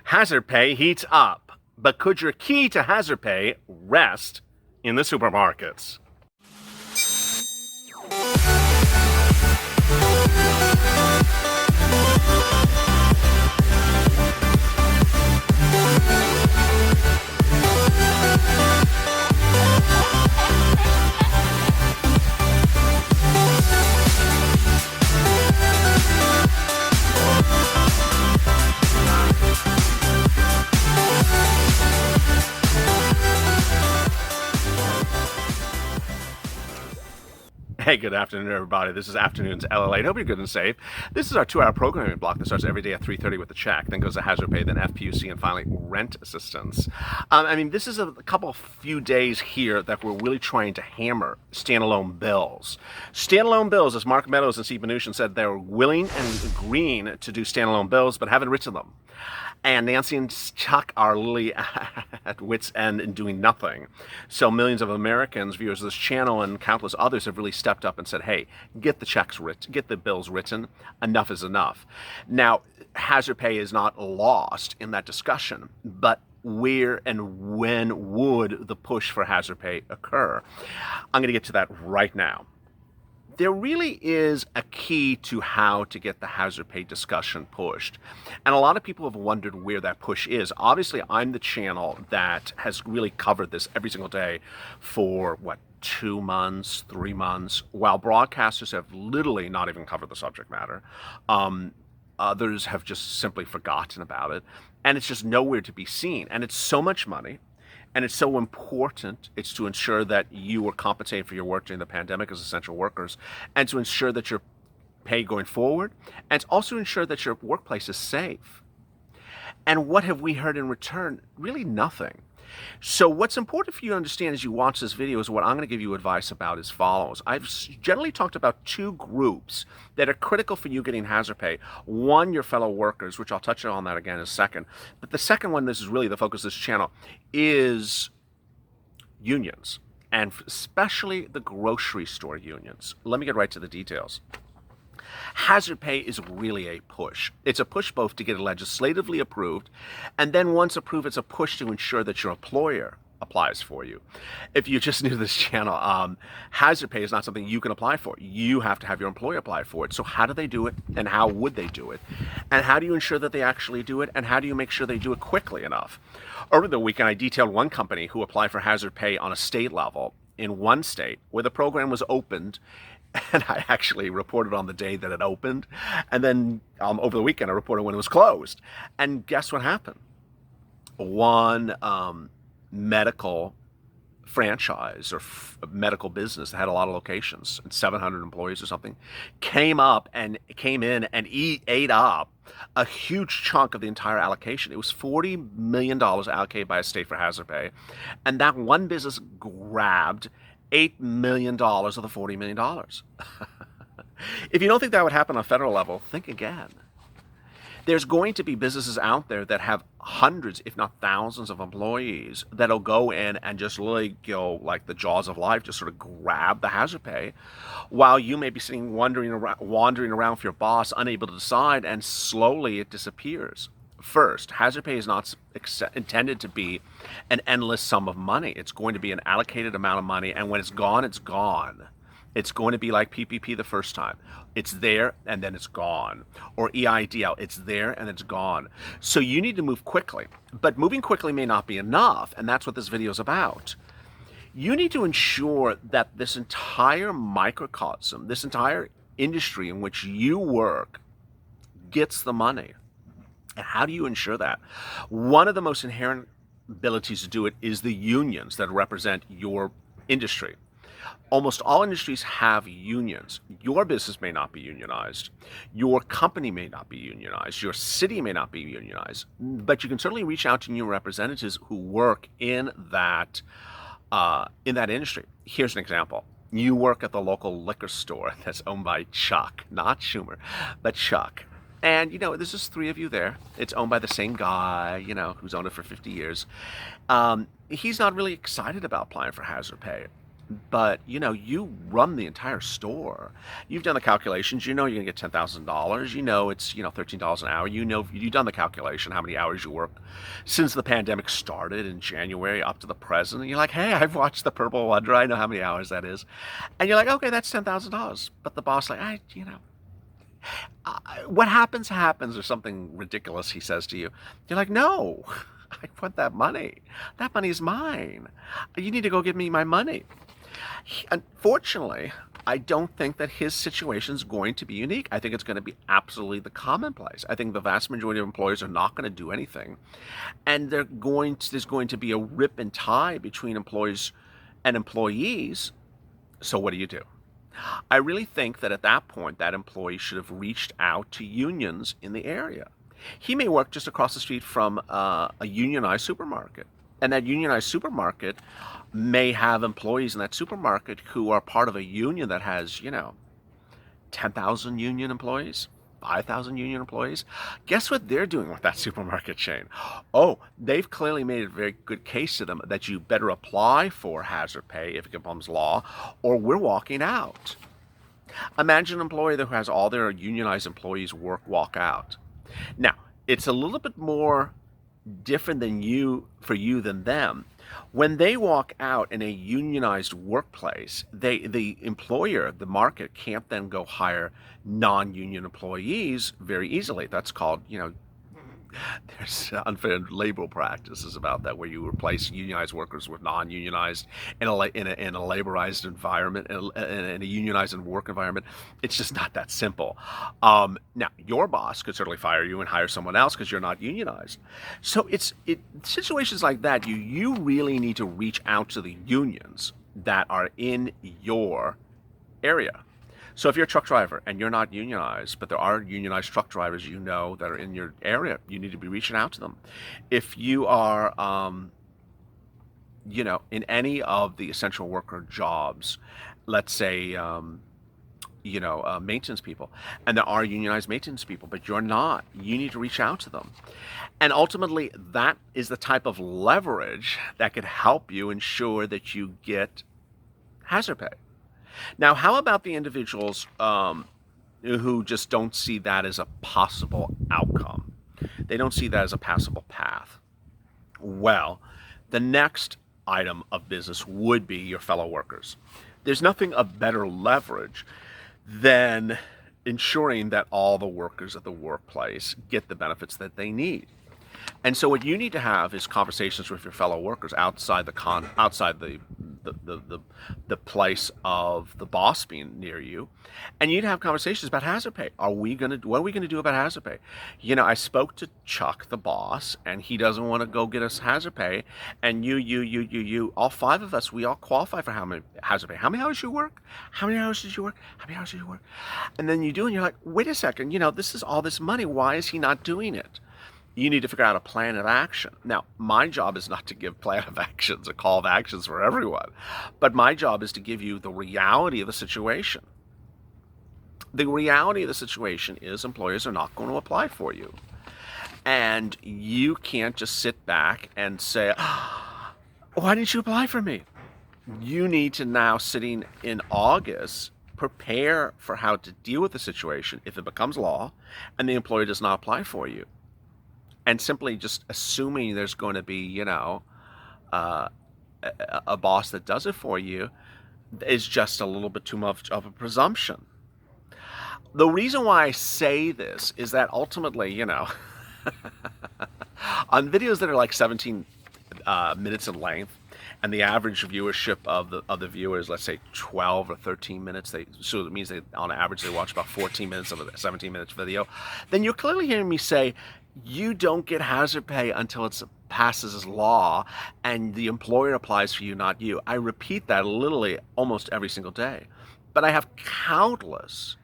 Hazard pay heats up, but could your key to hazard pay rest in the supermarkets? Hey, good afternoon, everybody. This is Afternoons LALATE. Hope you're good and safe. This is our 2-hour programming block that starts every day at 3:30 with a check, then goes to hazard pay, then FPUC, and finally rent assistance. This is a few days here that we're really trying to hammer standalone bills. Standalone bills, as Mark Meadows and Steve Mnuchin said, they're willing and agreeing to do standalone bills, but haven't written them. And Nancy and Chuck are literally at wit's end and doing nothing. So millions of Americans, viewers of this channel, and countless others have really stepped up and said, hey, get the checks written, get the bills written. Enough is enough. Now, hazard pay is not lost in that discussion, but where and when would the push for hazard pay occur? I'm going to get to that right now. There really is a key to how to get the hazard pay discussion pushed. And a lot of people have wondered where that push is. Obviously, I'm the channel that has really covered this every single day for, 2 months, 3 months, while broadcasters have literally not even covered the subject matter. Others have just simply forgotten about it. And it's just nowhere to be seen. And it's so much money. And it's so important. It's to ensure that you are compensated for your work during the pandemic as essential workers, and to ensure that your pay going forward, and it's also ensure that your workplace is safe. And what have we heard in return? Really nothing. So what's important for you to understand as you watch this video is what I'm going to give you advice about as follows. I've generally talked about 2 groups that are critical for you getting hazard pay. One, your fellow workers, which I'll touch on that again in a second. But the second one, this is really the focus of this channel, is unions, and especially the grocery store unions. Let me get right to the details. Hazard pay is really a push. It's a push both to get it legislatively approved, and then once approved, it's a push to ensure that your employer applies for you. If you're just new to this channel, hazard pay is not something you can apply for. You have to have your employer apply for it. So how do they do it, and how would they do it? And how do you ensure that they actually do it, and how do you make sure they do it quickly enough? Over the weekend, I detailed one company who applied for hazard pay on a state level in one state where the program was opened. And I actually reported on the day that it opened. And then over the weekend, I reported when it was closed. And guess what happened? One medical franchise or medical business that had a lot of locations and 700 employees or something came in and ate up a huge chunk of the entire allocation. It was $40 million allocated by a state for hazard pay. And that one business grabbed $8 million of the $40 million. If you don't think that would happen on a federal level, think again. There's going to be businesses out there that have hundreds, if not thousands of employees that'll go in and just literally go like the jaws of life, just sort of grab the hazard pay, while you may be sitting wandering around with your boss, unable to decide, and slowly it disappears. First, hazard pay is not intended to be an endless sum of money. It's going to be an allocated amount of money, and when it's gone, it's gone. It's going to be like PPP the first time. It's there, and then it's gone. Or EIDL, it's there, and it's gone. So you need to move quickly. But moving quickly may not be enough, and that's what this video is about. You need to ensure that this entire microcosm, this entire industry in which you work, gets the money. And how do you ensure that? One of the most inherent abilities to do it is the unions that represent your industry. Almost all industries have unions. Your business may not be unionized. Your company may not be unionized. Your city may not be unionized. But you can certainly reach out to union representatives who work in that industry. Here's an example. You work at the local liquor store that's owned by Chuck, not Schumer, but Chuck. And, there's just 3 of you there. It's owned by the same guy, who's owned it for 50 years. He's not really excited about applying for hazard pay. But, you run the entire store. You've done the calculations. You know you're gonna get $10,000. You know it's, $13 an hour. You've done the calculation how many hours you work since the pandemic started in January up to the present. And you're like, hey, I've watched the Purple Wonder. I know how many hours that is. And you're like, okay, that's $10,000. But the boss like, what happens, or something ridiculous he says to you. You're like, no, I want that money. That money is mine. You need to go give me my money. Unfortunately, I don't think that his situation is going to be unique. I think it's going to be absolutely the commonplace. I think the vast majority of employers are not going to do anything, and there's going to be a rip and tie between employees and employees. So what do you do? I really think that at that point, that employee should have reached out to unions in the area. He may work just across the street from a unionized supermarket. And that unionized supermarket may have employees in that supermarket who are part of a union that has, 10,000 union employees, 5,000 union employees. Guess what they're doing with that supermarket chain? Oh, they've clearly made a very good case to them that you better apply for hazard pay if it becomes law, or we're walking out. Imagine an employer who has all their unionized employees walk out. Now, it's a little bit more different for you than them. When they walk out in a unionized workplace, the employer, the market, can't then go hire non-union employees very easily. That's called, there's unfair labor practices about that, where you replace unionized workers with non-unionized in a laborized environment, in a unionized work environment. It's just not that simple. Now, your boss could certainly fire you and hire someone else because you're not unionized. So situations like that, you really need to reach out to the unions that are in your area. So if you're a truck driver and you're not unionized, but there are unionized truck drivers that are in your area, you need to be reaching out to them. If you are, in any of the essential worker jobs, let's say, maintenance people, and there are unionized maintenance people, but you're not, you need to reach out to them. And ultimately, that is the type of leverage that could help you ensure that you get hazard pay. Now, how about the individuals who just don't see that as a possible outcome? They don't see that as a passable path. Well, the next item of business would be your fellow workers. There's nothing of better leverage than ensuring that all the workers at the workplace get the benefits that they need. And so what you need to have is conversations with your fellow workers outside the place of the boss being near you, and you'd have conversations about hazard pay. What are we going to do about hazard pay? I spoke to Chuck, the boss, and he doesn't want to go get us hazard pay. And you, all five of us, we all qualify for how many hazard pay? How many hours you work? How many hours did you work? How many hours did you work? And then you do, and you're like, wait a second, this is all this money. Why is he not doing it? You need to figure out a plan of action. Now, my job is not to give plan of actions, a call of actions for everyone, but my job is to give you the reality of the situation. The reality of the situation is employers are not going to apply for you. And you can't just sit back and say, why didn't you apply for me? You need to now, sitting in August, prepare for how to deal with the situation if it becomes law and the employer does not apply for you. And simply just assuming there's going to be, a boss that does it for you is just a little bit too much of a presumption. The reason why I say this is that ultimately, on videos that are like 17 minutes in length, and the average viewership of the viewers, let's say 12 or 13 minutes, so it means that on average they watch about 14 minutes of a 17 minutes video, then you're clearly hearing me say, you don't get hazard pay until it passes as law and the employer applies for you, not you. I repeat that literally almost every single day. But I have countless,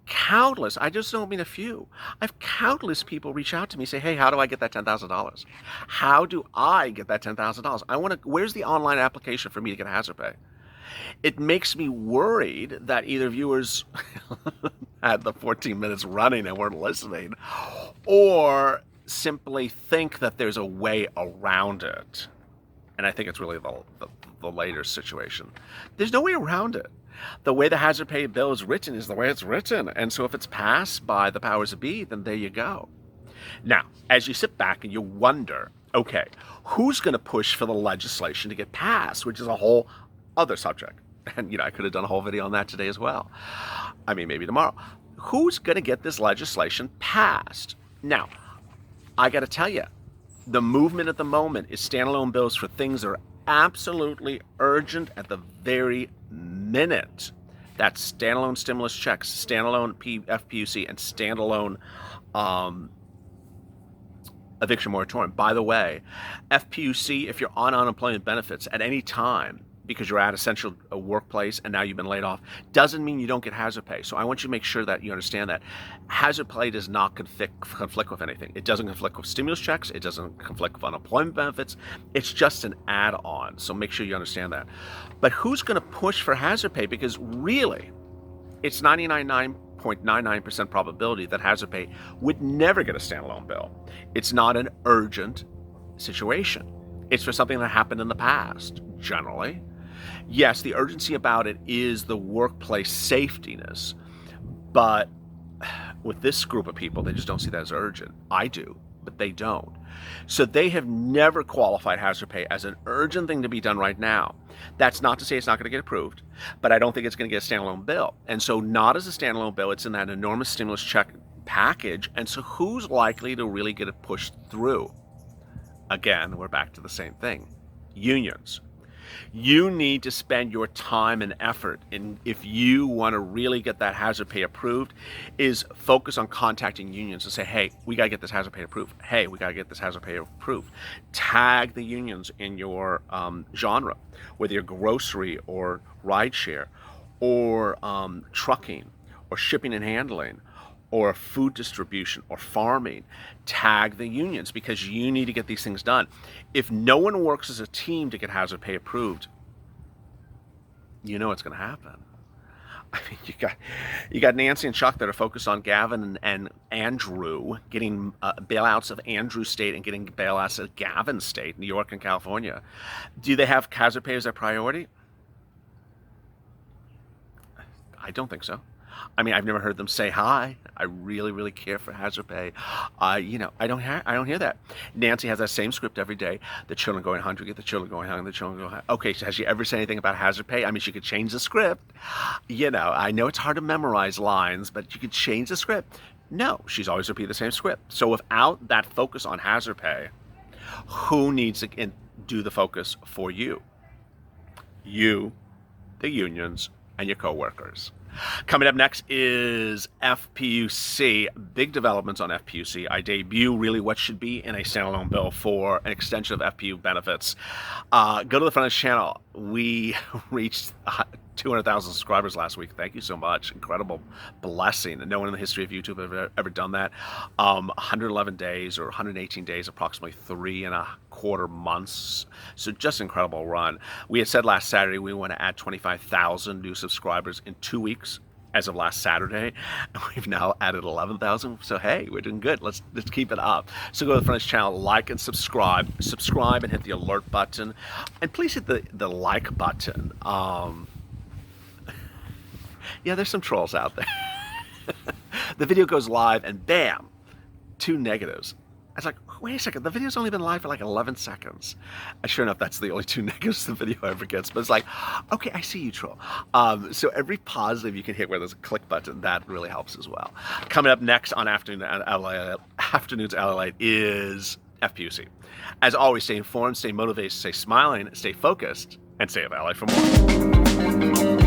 I just don't mean a few. I have countless people reach out to me and say, hey, how do I get that $10,000? How do I get that $10,000? Where's the online application for me to get hazard pay? It makes me worried that either viewers had the 14 minutes running and weren't listening, or simply think that there's a way around it. and I think it's really the later situation. There's no way around it. The way the hazard pay bill is written is the way it's written, and so if it's passed by the powers that be, then there you go. Now, as you sit back and you wonder, okay, who's going to push for the legislation to get passed, which is a whole other subject. And, I could have done a whole video on that today as well. I mean, maybe tomorrow. Who's going to get this legislation passed? Now, I got to tell you, the movement at the moment is standalone bills for things that are absolutely urgent at the very minute. That's standalone stimulus checks, standalone FPUC, and standalone eviction moratorium. By the way, FPUC, if you're on unemployment benefits at any time because you're at essential workplace and now you've been laid off, doesn't mean you don't get hazard pay. So I want you to make sure that you understand that. Hazard pay does not conflict with anything. It doesn't conflict with stimulus checks. It doesn't conflict with unemployment benefits. It's just an add-on. So make sure you understand that. But who's going to push for hazard pay? Because really, it's 99.99% probability that hazard pay would never get a standalone bill. It's not an urgent situation. It's for something that happened in the past, generally. Yes, the urgency about it is the workplace safetiness, but with this group of people, they just don't see that as urgent. I do, but they don't. So they have never qualified hazard pay as an urgent thing to be done right now. That's not to say it's not going to get approved, but I don't think it's going to get a standalone bill. And so not as a standalone bill, it's in that enormous stimulus check package. And so who's likely to really get it pushed through? Again, we're back to the same thing. Unions. You need to spend your time and effort, and if you want to really get that hazard pay approved, is focus on contacting unions and say, hey, we got to get this hazard pay approved. Hey, we got to get this hazard pay approved. Tag the unions in your genre, whether you're grocery or rideshare or trucking or shipping and handling or food distribution or farming. Tag the unions because you need to get these things done. If no one works as a team to get hazard pay approved, you know what's going to happen. I mean, you got Nancy and Chuck that are focused on Gavin and Andrew getting bailouts of Andrew State and getting bailouts of Gavin State, New York and California. Do they have hazard pay as their priority? I don't think so. I mean, I've never heard them say hi. I really, really care for hazard pay. I don't hear that. Nancy has that same script every day. The children going hungry, get the children going hungry, the children going hungry. Okay, so has she ever said anything about hazard pay? I mean, she could change the script. I know it's hard to memorize lines, but you could change the script. No, she's always repeated the same script. So without that focus on hazard pay, who needs to do the focus for you? You, the unions, and your coworkers. Coming up next is FPUC. Big developments on FPUC. I debut really what should be in a standalone bill for an extension of FPU benefits. Go to the front of the channel. We reached 200,000 subscribers last week. Thank you so much. Incredible blessing. No one in the history of YouTube have ever done that. 111 days or 118 days, approximately 3.25 months. So just incredible run. We had said last Saturday we want to add 25,000 new subscribers in 2 weeks. As of last Saturday, we've now added 11,000. So hey, we're doing good. Let's keep it up. So go to the front of the channel, like and subscribe. Subscribe and hit the alert button, and please hit the like button. Yeah, there's some trolls out there. The video goes live and bam, 2 negatives. I was like, wait a second, the video's only been live for like 11 seconds. And sure enough, that's the only 2 negatives the video ever gets. But it's like, okay, I see you, troll. So every positive you can hit where there's a click button, that really helps as well. Coming up next on Afternoons LALATE is FPUC. As always, stay informed, stay motivated, stay smiling, stay focused, and stay of LA for more.